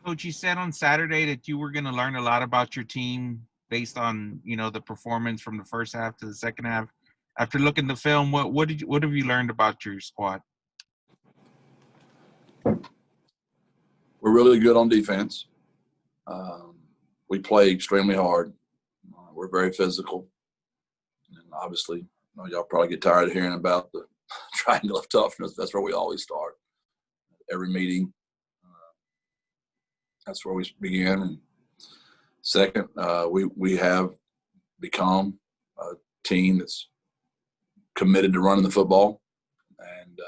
Coach, you said on Saturday that you were going to learn a lot about your team based on, the performance from the first half to the second half. After looking at the film, what have you learned about your squad? We're really good on defense. We play extremely hard. We're very physical. And obviously, y'all probably get tired of hearing about the triangle of toughness. That's where we always start. Every meeting, that's where we begin. And second, we have become a team that's committed to running the football, and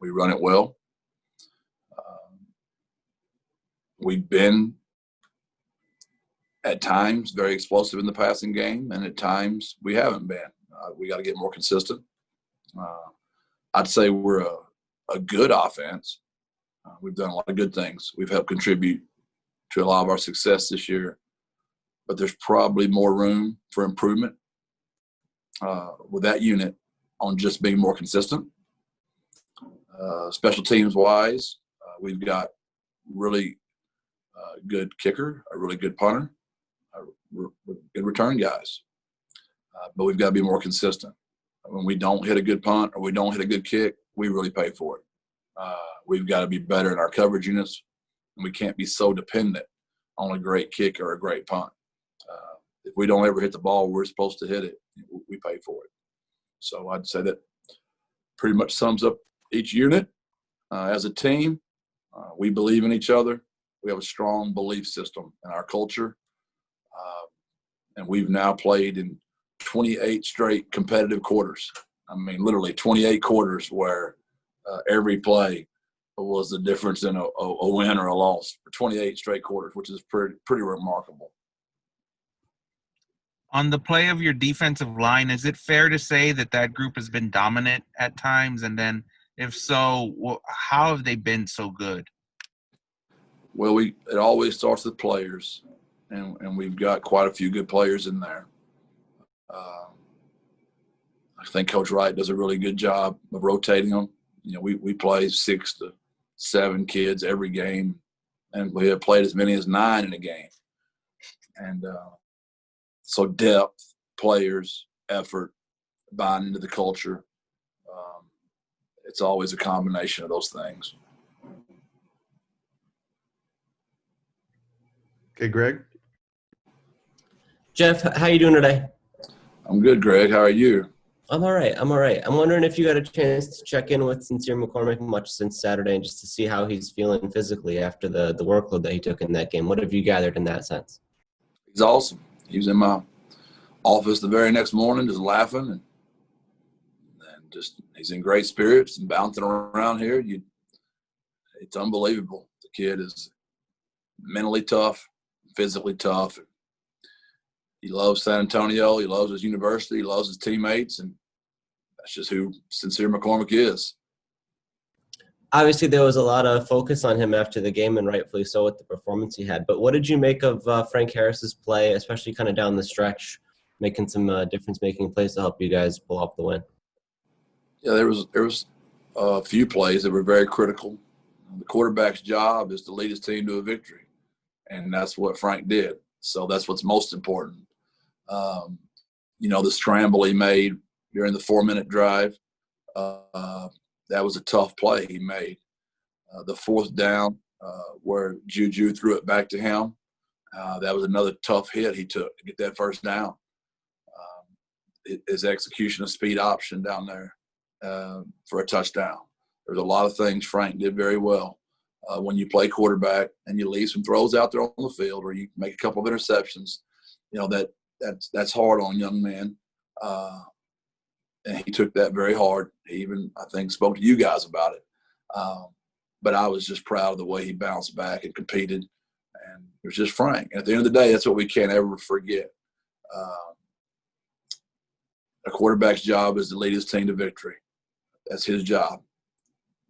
we run it well. We've been at times very explosive in the passing game, and at times we haven't been. We got to get more consistent. I'd say we're a good offense. We've done a lot of good things. We've helped contribute to a lot of our success this year, but there's probably more room for improvement with that unit on just being more consistent. Special teams wise, we've got really good kicker, a really good punter, good return guys, but we've got to be more consistent. When we don't hit a good punt or we don't hit a good kick, we really pay for it. We've got to be better in our coverage units, and we can't be so dependent on a great kick or a great punt. If we don't ever hit the ball we're supposed to hit it, we pay for it. So I'd say that pretty much sums up each unit. As a team, we believe in each other. We have a strong belief system in our culture, and we've now played in 28 straight competitive quarters. I mean, literally 28 quarters where every play was the difference in a win or a loss for 28 straight quarters, which is pretty remarkable. On the play of your defensive line, is it fair to say that group has been dominant at times? And then if so, how have they been so good? Well, it always starts with players, and we've got quite a few good players in there. I think Coach Wright does a really good job of rotating them. We play 6 to 7 kids every game, and we have played as many as 9 in a game. And so depth, players, effort, buying into the culture, it's always a combination of those things. Okay, Greg. Jeff, how you doing today? I'm good, Greg. How are you? I'm all right. I'm wondering if you got a chance to check in with Sincere McCormick much since Saturday and just to see how he's feeling physically after the workload that he took in that game. What have you gathered in that sense? He's awesome. He was in my office the very next morning just laughing and just he's in great spirits and bouncing around here. It's unbelievable. The kid is mentally tough, physically tough. He loves San Antonio. He loves his university. He loves his teammates, and that's just who Sincere McCormick is. Obviously, there was a lot of focus on him after the game, and rightfully so with the performance he had. But what did you make of Frank Harris's play, especially kind of down the stretch, making some difference-making plays to help you guys pull off the win? Yeah, there was a few plays that were very critical. The quarterback's job is to lead his team to a victory, and that's what Frank did. So that's what's most important. The scramble he made during the 4-minute drive, that was a tough play he made. The 4th down where Juju threw it back to him, that was another tough hit he took to get that first down. His execution of speed option down there for a touchdown. There's a lot of things Frank did very well. When you play quarterback and you leave some throws out there on the field or you make a couple of interceptions, that's hard on young men. And he took that very hard. He even, I think, spoke to you guys about it. But I was just proud of the way he bounced back and competed. And it was just Frank. And at the end of the day, that's what we can't ever forget. A quarterback's job is to lead his team to victory. That's his job.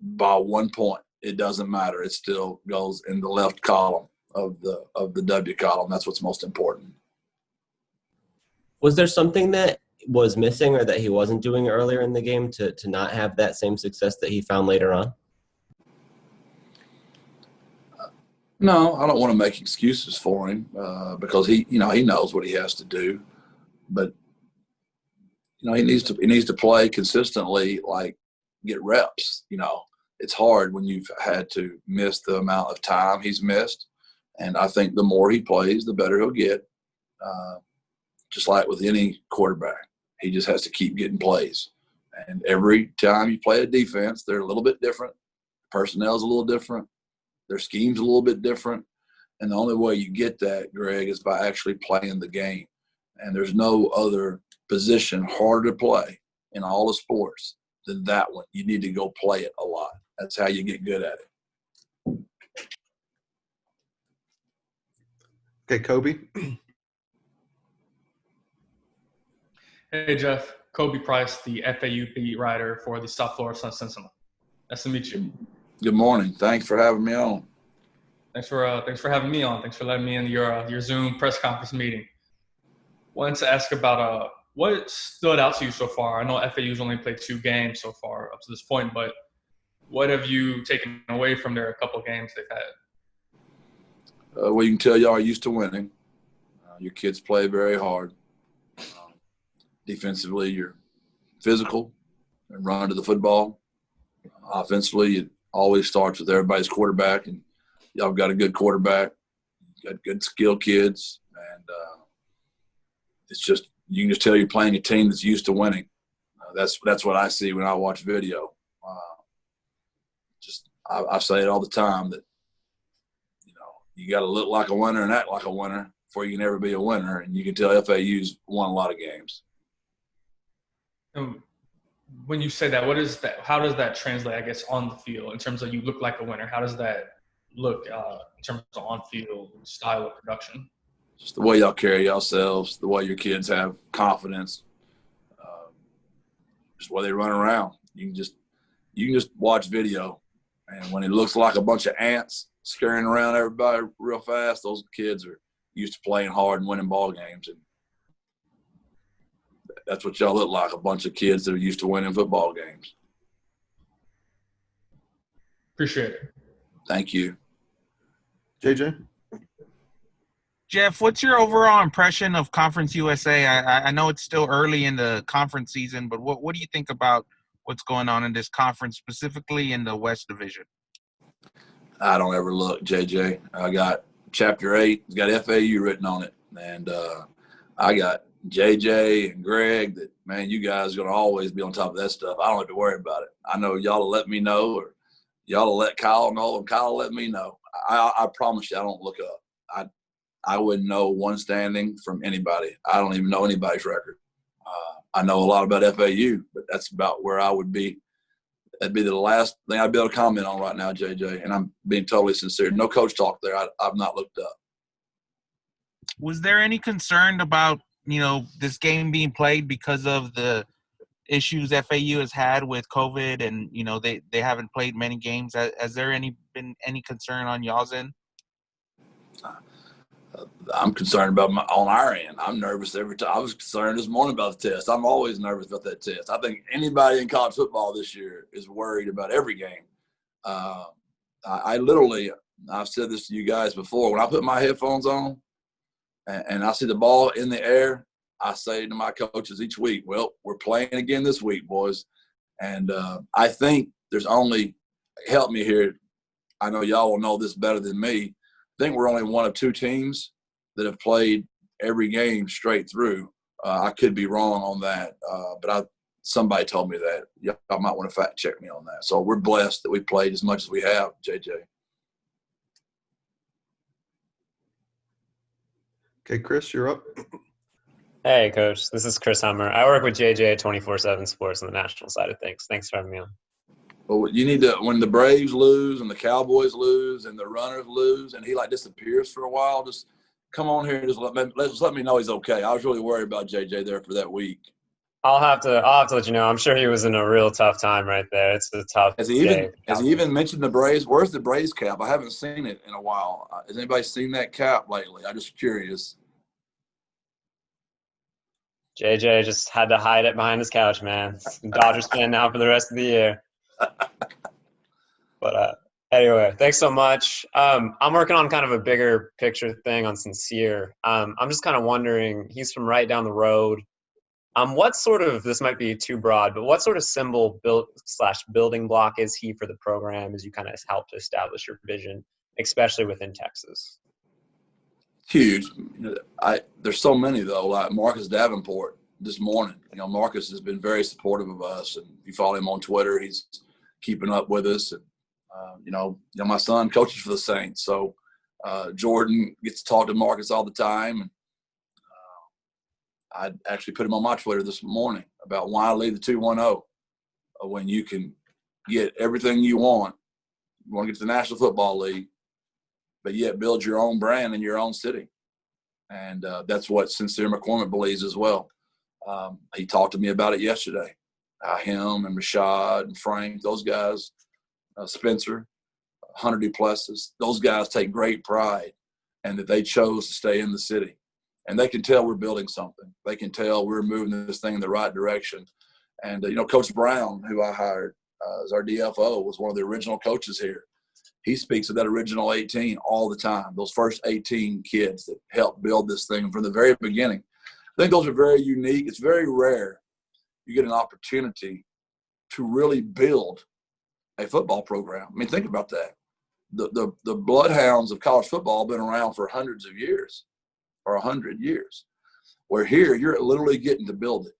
By 1 point, it doesn't matter. It still goes in the left column of the W column. That's what's most important. Was there something that was missing or that he wasn't doing earlier in the game to not have that same success that he found later on? No, I don't want to make excuses for him because he knows what he has to do, but he needs to play consistently, like get reps. It's hard when you've had to miss the amount of time he's missed, and I think the more he plays, the better he'll get. Just like with any quarterback, he just has to keep getting plays. And every time you play a defense, they're a little bit different. Personnel's a little different. Their scheme's a little bit different. And the only way you get that, Greg, is by actually playing the game. And there's no other position harder to play in all the sports than that one. You need to go play it a lot. That's how you get good at it. Okay, Kobe. Hey, Jeff. Kobe Price, the FAU beat writer for the South Florida Sun Sentinel. Nice to meet you. Good morning. Thanks for having me on. Thanks for having me on. Thanks for letting me in your Zoom press conference meeting. Wanted to ask about what stood out to you so far. I know FAU's only played 2 games so far up to this point, but what have you taken away from their couple games they've had? Well, you can tell y'all are used to winning. Your kids play very hard. Defensively, you're physical and run to the football. Offensively, it always starts with everybody's quarterback, and y'all got a good quarterback. You got good skilled kids, and it's just you can just tell you're playing a team that's used to winning. That's what I see when I watch video. I say it all the time that you got to look like a winner and act like a winner before you can ever be a winner, and you can tell FAU's won a lot of games. When you say that, what is that? How does that translate, I guess, on the field in terms of you look like a winner? How does that look in terms of on-field style of production? Just the way y'all carry yourselves, the way your kids have confidence, just the way they run around. You can just watch video, and when it looks like a bunch of ants scurrying around everybody real fast, those kids are used to playing hard and winning ball games, and that's what y'all look like, a bunch of kids that are used to winning football games. Appreciate it. Thank you. JJ? Jeff, what's your overall impression of Conference USA? I know it's still early in the conference season, but what do you think about what's going on in this conference, specifically in the West Division? I don't ever look, JJ. I got Chapter 8. It's got FAU written on it. And I got JJ and Greg that, man, you guys are going to always be on top of that stuff. I don't have to worry about it. I know y'all will let me know, or y'all will let Kyle know, and Kyle will let me know. I promise you I don't look up. I wouldn't know one standing from anybody. I don't even know anybody's record. I know a lot about FAU, but that's about where I would be. That'd be the last thing I'd be able to comment on right now, JJ, and I'm being totally sincere. No coach talk there. I've not looked up. Was there any concern about, this game being played because of the issues FAU has had with COVID and, they haven't played many games? Has there been any concern on y'all's end? I'm concerned about on our end. I'm nervous every time. I was concerned this morning about the test. I'm always nervous about that test. I think anybody in college football this year is worried about every game. I've said this to you guys before. When I put my headphones on and I see the ball in the air, I say to my coaches each week, well, we're playing again this week, boys. And I think there's only – help me here. I know y'all will know this better than me. I think we're only one of 2 teams that have played every game straight through. I could be wrong on that, but somebody told me that. Y'all might want to fact check me on that. So we're blessed that we played as much as we have, JJ. Okay, Chris, you're up. Hey, Coach. This is Chris Hummer. I work with JJ at 24/7 Sports on the national side of things. Thanks for having me on. Well, you need to – when the Braves lose and the Cowboys lose and the Runners lose and he, disappears for a while, just come on here and just let me know he's okay. I was really worried about JJ there for that week. I'll have to let you know. I'm sure he was in a real tough time right there. It's a tough Has he even mentioned the Braves? Where's the Braves cap? I haven't seen it in a while. Has anybody seen that cap lately? I'm just curious. JJ just had to hide it behind his couch, man. Dodgers fan now for the rest of the year. But Anyway, thanks so much. I'm working on kind of a bigger picture thing on Sincere. I'm just kind of wondering, he's from right down the road. What sort of, this might be too broad, but what sort of symbol building block is he for the program as you kind of help to establish your vision, especially within Texas? Huge. There's so many, though, like Marcus Davenport this morning. Marcus has been very supportive of us, and you follow him on Twitter, he's keeping up with us. And my son coaches for the Saints, so Jordan gets to talk to Marcus all the time. And I actually put him on my Twitter this morning about why leave the 2-1-0 when you can get everything you want. You want to get to the National Football League, but yet build your own brand in your own city. And that's what Sincere McCormick believes as well. He talked to me about it yesterday. Him and Rashad and Frank, those guys, Spencer, 100 Duplessis, those guys take great pride and that they chose to stay in the city. And they can tell we're building something. They can tell we're moving this thing in the right direction. And, Coach Brown, who I hired as our DFO, was one of the original coaches here. He speaks of that original 18 all the time, those first 18 kids that helped build this thing from the very beginning. I think those are very unique. It's very rare you get an opportunity to really build a football program. I mean, think about that. The bloodhounds of college football have been around for hundreds of years. Or 100 years, where here you're literally getting to build it.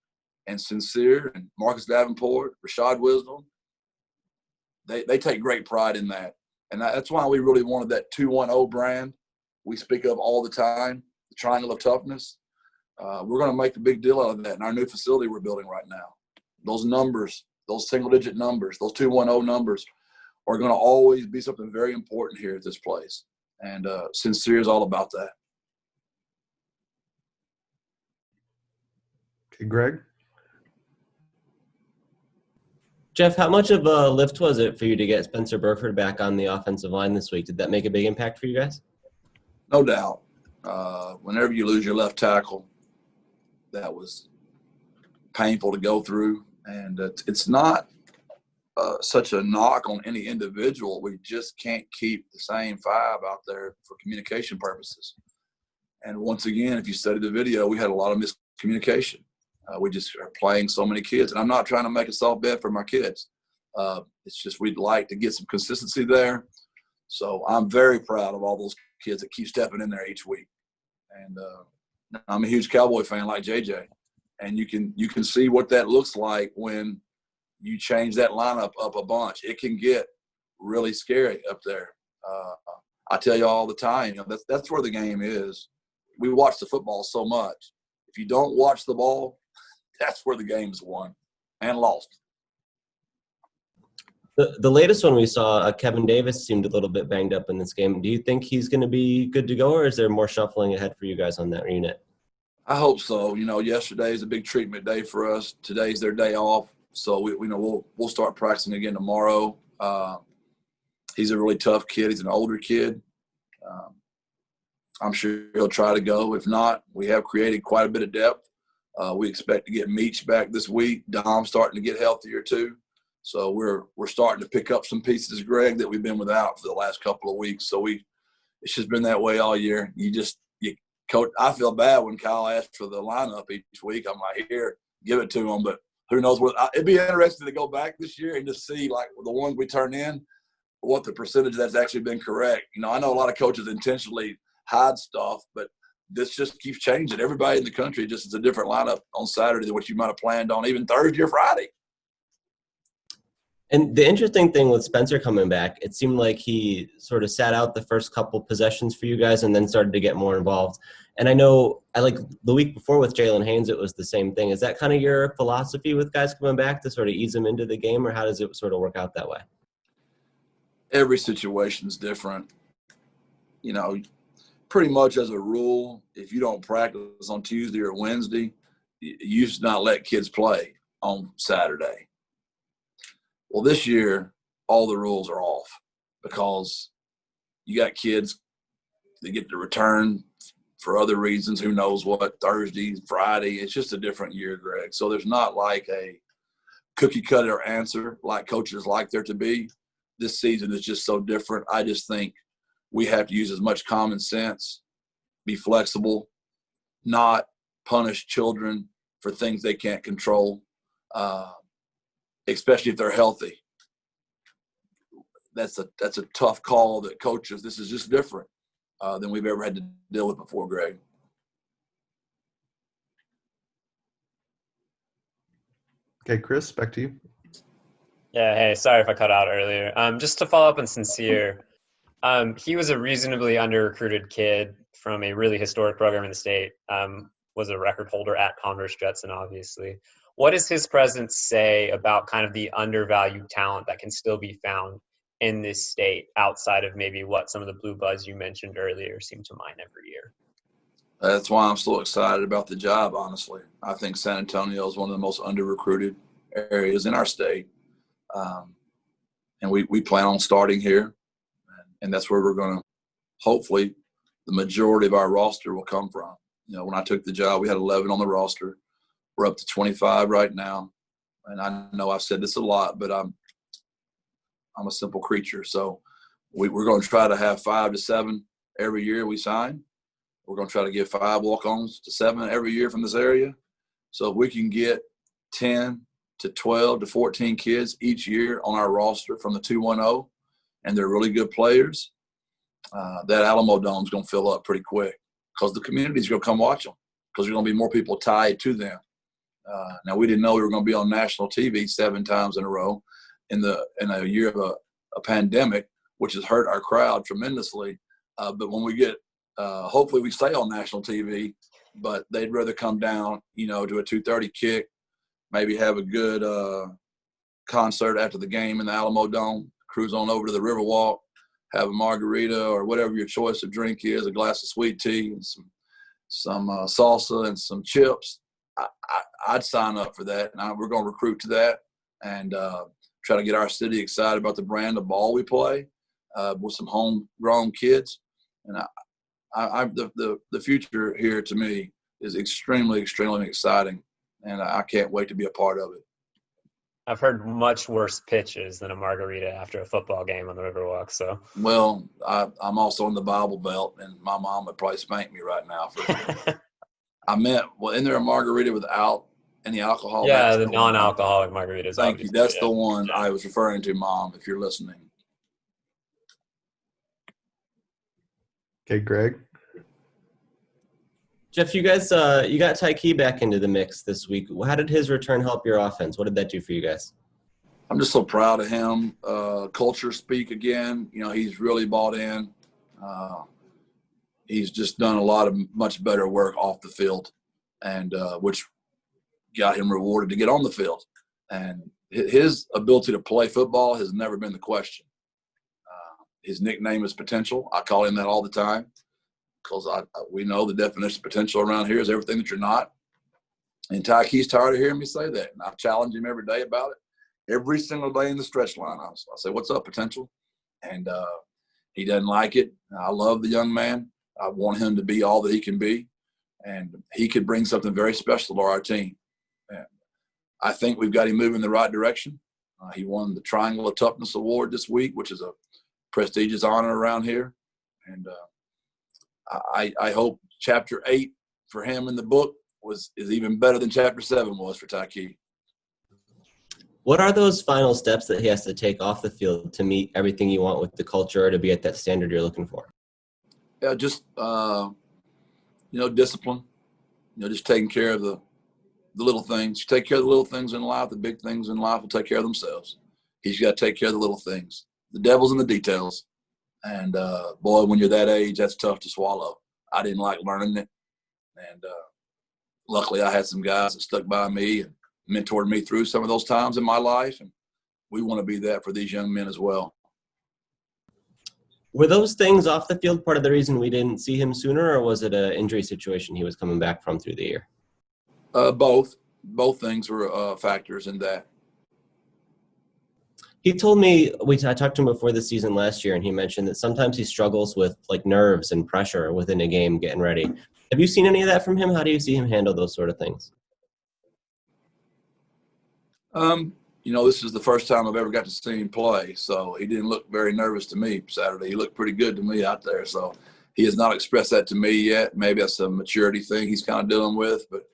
And Sincere and Marcus Davenport, Rashad Wisdom, they take great pride in that. And that's why we really wanted that 2-1-0 brand we speak of all the time, the triangle of toughness. We're going to make a big deal out of that in our new facility we're building right now. Those numbers, those single-digit numbers, those 2-1-0 numbers are going to always be something very important here at this place. And Sincere is all about that. Okay, Greg? Jeff, how much of a lift was it for you to get Spencer Burford back on the offensive line this week? Did that make a big impact for you guys? No doubt. Whenever you lose your left tackle, that was painful to go through. And it's not such a knock on any individual. We just can't keep the same five out there for communication purposes. And once again, if you study the video, we had a lot of miscommunication. We just are playing so many kids. And I'm not trying to make a soft bet for my kids. It's just we'd like to get some consistency there. So I'm very proud of all those kids that keep stepping in there each week. And I'm a huge Cowboy fan like JJ. And you can see what that looks like when you change that lineup up a bunch. It can get really scary up there. I tell you all the time, that's where the game is. We watch the football so much. If you don't watch the ball, that's where the game's won and lost. The latest one we saw, Kevin Davis seemed a little bit banged up in this game. Do you think he's going to be good to go, or is there more shuffling ahead for you guys on that unit? I hope so. Yesterday is a big treatment day for us. Today's their day off, so we'll start practicing again tomorrow. He's a really tough kid. He's an older kid. I'm sure he'll try to go. If not, we have created quite a bit of depth. We expect to get Meach back this week. Dom's starting to get healthier too. So we're starting to pick up some pieces, Greg, that we've been without for the last couple of weeks. So it's just been that way all year. Coach, I feel bad when Kyle asked for the lineup each week. I'm like, here, give it to him. But who knows it'd be interesting to go back this year and just see, like, the ones we turn in, what the percentage that's actually been correct. I know a lot of coaches intentionally hide stuff, but this just keeps changing. Everybody in the country just is a different lineup on Saturday than what you might have planned on even Thursday or Friday. And the interesting thing with Spencer coming back, it seemed like he sort of sat out the first couple possessions for you guys and then started to get more involved. And I know, the week before with Jalen Haynes, it was the same thing. Is that kind of your philosophy with guys coming back, to sort of ease them into the game, or how does it sort of work out that way? Every situation is different. Pretty much as a rule, if you don't practice on Tuesday or Wednesday, you should not let kids play on Saturday. Well, this year, all the rules are off because you got kids that get to return for other reasons, who knows what, Thursday, Friday. It's just a different year, Greg. So there's not like a cookie-cutter answer like coaches like there to be. this season is just so different. I just think we have to use as much common sense, be flexible, not punish children for things they can't control, especially if they're healthy. That's a tough call that coaches. This is just different than we've ever had to deal with before, Greg. Okay, Chris, back to you. Yeah, hey, sorry if I cut out earlier. Just to follow up on Sincere, he was a reasonably under-recruited kid from a really historic program in the state, was a record holder at Converse Jetson, obviously. What does his presence say about kind of the undervalued talent that can still be found in this state outside of maybe what some of the blue buds you mentioned earlier seem to mine every year? That's why I'm so excited about the job, honestly. I think San Antonio is one of the most under-recruited areas in our state. And we plan on starting here. And that's where we're going to, hopefully, the majority of our roster will come from. You know, when I took the job, we had 11 on the roster. We're up to 25 right now. And I know I've said this a lot, but I'm a simple creature. So we're going to try to have 5 to 7 every year we sign. We're going to try to get 5 walk-ons to 7 every year from this area. So if we can get 10 to 12 to 14 kids each year on our roster from the 210, and they're really good players, that Alamo Dome is going to fill up pretty quick because the community is going to come watch them because there's going to be more people tied to them. Now, we didn't know we were going to be on national TV 7 times in a row in a year of a pandemic, which has hurt our crowd tremendously. But when we get hopefully we stay on national TV, but they'd rather come down, you know, to a 2:30 kick, maybe have a good concert after the game in the Alamo Dome, cruise on over to the Riverwalk, have a margarita or whatever your choice of drink is, a glass of sweet tea and some salsa and some chips. I'd sign up for that. And we're going to recruit to that and try to get our city excited about the brand of ball we play with some homegrown kids. And the future here to me is extremely, extremely exciting, and I can't wait to be a part of it. I've heard much worse pitches than a margarita after a football game on the Riverwalk. So, well, I'm also in the Bible Belt, and my mom would probably spank me right now for. I meant, well, isn't there a margarita without any alcohol? Yeah, That's the the non-alcoholic margaritas. Thank you. That's the one I was referring to, Mom, if you're listening. Okay, Greg. Jeff, you guys, you got Tyke back into the mix this week. How did his return help your offense? What did that do for you guys? I'm just so proud of him. Culture speak again. You know, he's really bought in. He's just done a lot of much better work off the field, and which got him rewarded to get on the field. And his ability to play football has never been the question. His nickname is Potential. I call him that all the time because we know the definition of potential around here is everything that you're not. And Tyke's tired of hearing me say that. And I challenge him every day about it. Every single day in the stretch line, I say, "What's up, Potential?" And he doesn't like it. I love the young man. I want him to be all that he can be. And he could bring something very special to our team. And I think we've got him moving in the right direction. He won the Triangle of Toughness Award this week, which is a prestigious honor around here. And I hope Chapter 8 for him in the book is even better than Chapter 7 was for Tyke. What are those final steps that he has to take off the field to meet everything you want with the culture or to be at that standard you're looking for? Yeah, just, discipline. Just taking care of the little things. You take care of the little things in life, the big things in life will take care of themselves. He's got to take care of the little things. The devil's in the details. And, boy, when you're that age, that's tough to swallow. I didn't like learning it. And luckily I had some guys that stuck by me and mentored me through some of those times in my life. And we want to be that for these young men as well. Were those things off the field part of the reason we didn't see him sooner, or was it an injury situation he was coming back from through the year? Both. Both things were factors in that. He told me, I talked to him before the season last year, and he mentioned that sometimes he struggles with like nerves and pressure within a game getting ready. Have you seen any of that from him? How do you see him handle those sort of things? this is the first time I've ever got to see him play, so he didn't look very nervous to me Saturday. He looked pretty good to me out there, so he has not expressed that to me yet. Maybe that's a maturity thing he's kind of dealing with, but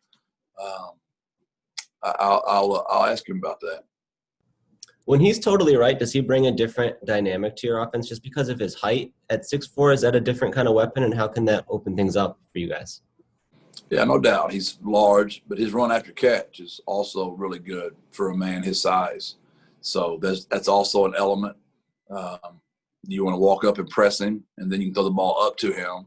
I'll ask him about that. When he's totally right, does he bring a different dynamic to your offense just because of his height? At 6'4", is that a different kind of weapon, and how can that open things up for you guys? Yeah, no doubt. He's large, but his run after catch is also really good for a man his size. So that's also an element. You want to walk up and press him, and then you can throw the ball up to him.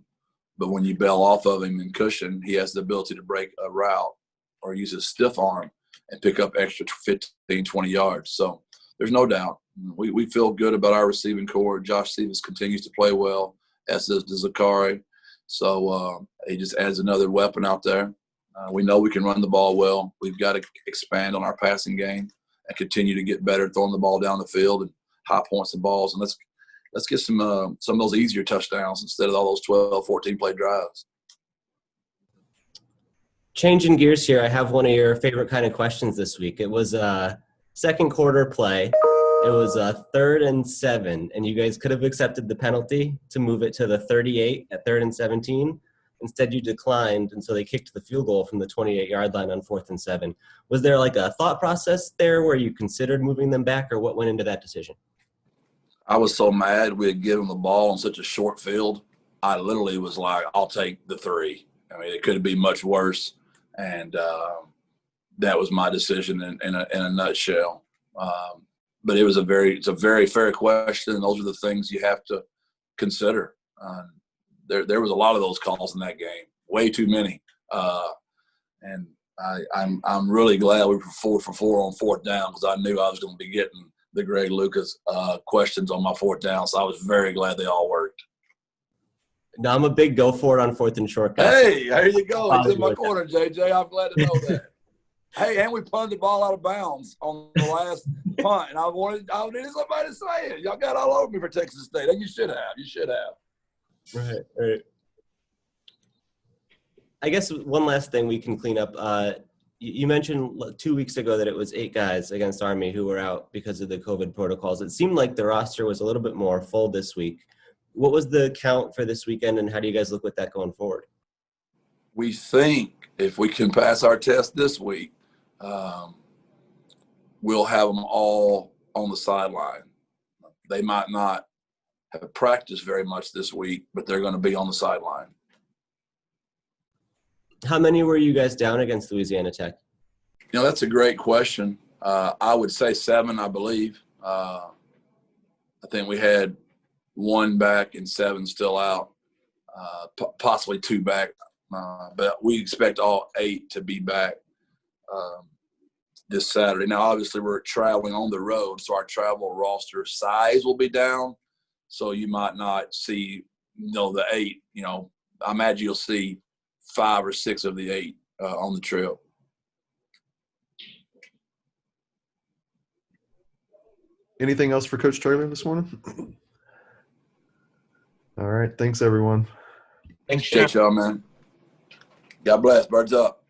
But when you bail off of him and cushion, he has the ability to break a route or use his stiff arm and pick up extra 15, 20 yards. So there's no doubt. We feel good about our receiving core. Josh Stevens continues to play well, as does Zakari. So he just adds another weapon out there. We know we can run the ball well. We've got to expand on our passing game and continue to get better throwing the ball down the field and high points and balls. And let's get some of those easier touchdowns instead of all those 12, 14-play drives. Changing gears here, I have one of your favorite kind of questions this week. It was a second quarter play. It was a 3rd and 7, and you guys could have accepted the penalty to move it to the 38 at 3rd and 17. Instead, you declined, and so they kicked the field goal from the 28-yard line on 4th and 7. Was there like a thought process there where you considered moving them back, or what went into that decision? I was so mad we had given the ball on such a short field. I literally was like, I'll take the 3. I mean, it could be much worse, and that was my decision in a nutshell. But it's a very fair question, and those are the things you have to consider. There was a lot of those calls in that game, way too many, and I'm really glad we were 4 for 4 on 4th down, because I knew I was going to be getting the Greg Lucas questions on my 4th down, so I was very glad they all worked. No, I'm a big go for it on 4th and short. Hey, there you go. He's in my corner, JJ. I'm glad to know that. Hey, and we punted the ball out of bounds on the last punt, and I needed somebody to say it. Y'all got all over me for Texas State, and you should have. You should have. Right. I guess one last thing we can clean up. You mentioned 2 weeks ago that it was 8 guys against Army who were out because of the COVID protocols. It seemed like the roster was a little bit more full this week. What was the count for this weekend, and how do you guys look with that going forward? We think if we can pass our test this week, we'll have them all on the sideline. They might not have practiced very much this week, but they're going to be on the sideline. How many were you guys down against Louisiana Tech? That's a great question. I would say 7, I believe. I think we had 1 back and 7 still out, possibly 2 back. But we expect all 8 to be back this Saturday. Now, obviously, we're traveling on the road, so our travel roster size will be down. So you might not see, the 8. I imagine you'll see 5 or 6 of the 8 on the trip. Anything else for Coach Traylor this morning? All right. Thanks, everyone. Appreciate y'all, man. God bless. Birds up.